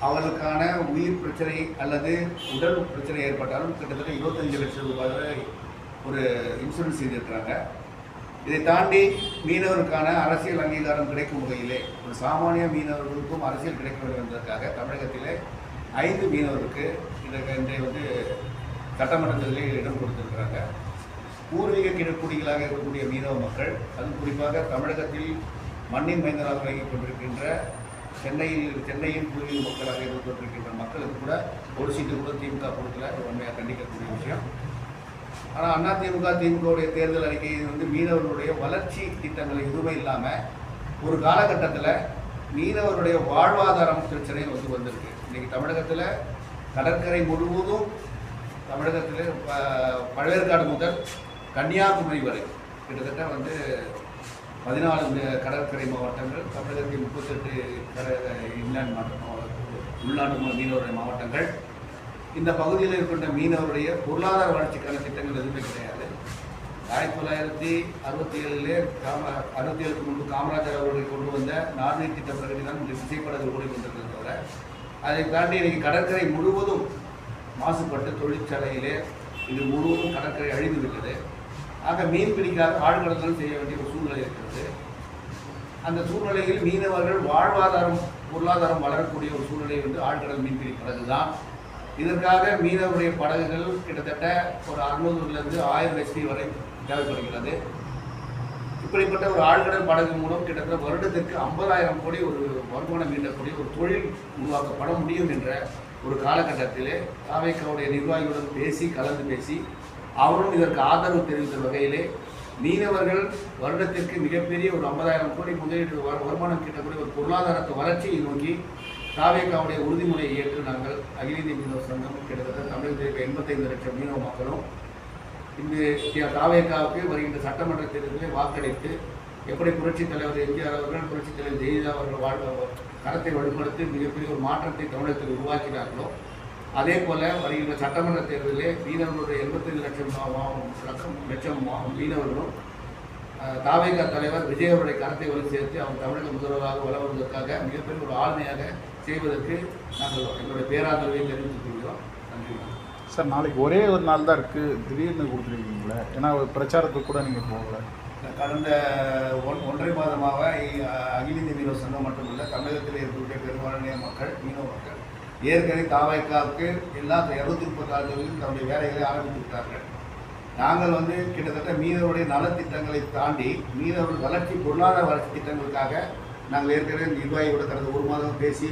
அவர்களுக்கான உயிர் பிரச்சனை அல்லது உடல் பிரச்சனை ஏற்பட்டாலும் கிட்டத்தட்ட 25 லட்சம் ரூபாய் வரை ஒரு இன்சூரன்ஸ் செய்திருக்கிறாங்க. இதை தாண்டி மீனவருக்கான அரசியல் அங்கீகாரம் கிடைக்கும் வகையிலே ஒரு சாமானிய மீனவர்களுக்கும் அரசியல் கிடைக்க வேண்டும் என்பதற்காக தமிழகத்திலே 5 மீனவருக்கு இன்றைய வந்து சட்டமன்றத்திலே இடம் கொடுத்திருக்கிறாங்க. பூர்வீக கிழக்குடிகளாக இருக்கக்கூடிய மீனவ மக்கள், அதுவும் குறிப்பாக தமிழகத்தில் மண்ணின் மைந்தராக விளங்கிக் கொண்டிருக்கின்ற சென்னையின் பூர்வீக மக்களாக இருந்து கொண்டிருக்கின்ற மக்களுக்கு கூட ஒரு சீட்டு கூட திமுக கொடுக்கல. உண்மையாக கண்டிக்கக்கூடிய விஷயம். ஆனால் திமுகவுடைய தேர்தல் அறிக்கை வந்து மீனவர்களுடைய வளர்ச்சி திட்டங்கள் எதுவுமே இல்லாமல் ஒரு காலகட்டத்தில் மீனவருடைய வாழ்வாதாரம் பிரச்சனை வந்திருக்கு. இன்றைக்கி தமிழகத்தில் கடற்கரை முழுவதும் தமிழகத்தில் பழவேற்காடு முதல் கன்னியாகுமரி வரை கிட்டத்தட்ட வந்து 14 கடற்கரை மாவட்டங்கள், தமிழகத்தில் 38 இன்லாண்ட் உள்நாட்டு மீனவருடைய மாவட்டங்கள். இந்த பகுதியில் இருக்கின்ற மீனவருடைய பொருளாதார வளர்ச்சிக்கான திட்டங்கள் எதுவுமே கிடையாது. 1967 67க்கு முன்பு காமராஜர் அவர்களை கொண்டு வந்த நார்நீர் திட்ட பிரகதி தான் விசைப்படகு ஓடிக்கொண்டிருக்கிறது தவிர, அதை தாண்டி இன்றைக்கு கடற்கரை முழுவதும் மாசுபட்டு தொழிற்சாலையிலே இது முழுவதும் கடற்கரை அழிந்து விட்டது. ஆக மீன் பிடிக்காத ஆழ்கடத்தல் செய்ய வேண்டிய ஒரு சூழ்நிலை இருக்கிறது. அந்த சூழ்நிலையில் மீனவர்கள் பொருளாதாரம் வளரக்கூடிய ஒரு சூழ்நிலை வந்து ஆழ்கடல் மீன்பிடி படகு தான். இதற்காக மீனவருடைய படகுகள் கிட்டத்தட்ட ஒரு 600லிருந்து 1000 HP வரை தேவைப்படுகிறது. இப்படிப்பட்ட ஒரு ஆழ்கடல் படகு மூலம் கிட்டத்தட்ட வருடத்திற்கு 50,000 கோடி ஒரு வருமானம் ஈட்டக்கூடிய ஒரு தொழில் உருவாக்கப்பட முடியும் என்ற ஒரு காலகட்டத்திலே தாவேக்காவுடைய நிர்வாகிகளுடன் கலந்து பேசி அவரும் இதற்கு ஆதரவு தெரிவித்த வகையிலே மீனவர்கள் வருடத்திற்கு மிகப்பெரிய ஒரு 50,000 கோடி முதலீடு வருமானம் கிட்டக்கூடிய ஒரு பொருளாதாரத்தை வளர்ச்சியை நோக்கி தாவேக்காவுடைய உறுதிமொழியை ஏற்று நாங்கள் அகில இந்திய மீனவர் சங்கம் கிட்டத்தட்ட தமிழகத்தில் 85 லட்சம் மீனவ மக்களும் இந்த தாவேக்காவுக்கு வருகின்ற சட்டமன்ற தேர்தலில் வாக்களித்து எப்படி புரட்சித் தலைவர் எம்ஜிஆர் அவர்கள், புரட்சித் தலைவர் ஜெயலலிதா அவர்கள் கரத்தை வலுப்படுத்தி மிகப்பெரிய ஒரு மாற்றத்தை தமிழகத்தில் உருவாக்கினார்களோ, அதே போல் வருகின்ற சட்டமன்ற தேர்தலிலே மீனவர்களுடைய 85 லட்சம் மீனவர்களும் தாவேகா தலைவர் விஜய் அவருடைய கரத்தை வலு சேர்த்து அவர் தமிழக முதல்வராக வளர்வதற்காக மிகப்பெரிய ஒரு ஆளுமையாக செய்வதற்கு நாங்கள் எங்களுடைய பேராதரவை தெரிவித்துக் கொள்கிறோம். நன்றி சார். நாளைக்கு ஒரே ஒரு நாள் தான் இருக்குது, திடீர்னு கொடுத்துருக்கீங்களே, ஏன்னா பிரச்சாரத்துக்கு கூட நீங்கள் போகல. கடந்த 1.5 மாதமாக அகில இந்திய மீனவர் சங்கம் மட்டுமல்ல, தமிழகத்தில் இருக்கக்கூடிய பெரும்பாலான மக்கள் மீனவ மக்கள் ஏற்கனவே தாவேக்காவுக்கு எல்லா 236 தன்னுடைய வேலைகளை ஆரம்பித்து விட்டார்கள். நாங்கள் வந்து கிட்டத்தட்ட மீனவருடைய நலத்திட்டங்களை தாண்டி மீனவர்கள் பொருளாதார வளர்ச்சி திட்டங்களுக்காக நாங்கள் ஏற்கனவே நிர்வாகியோட கடந்த 1 மாதம் பேசி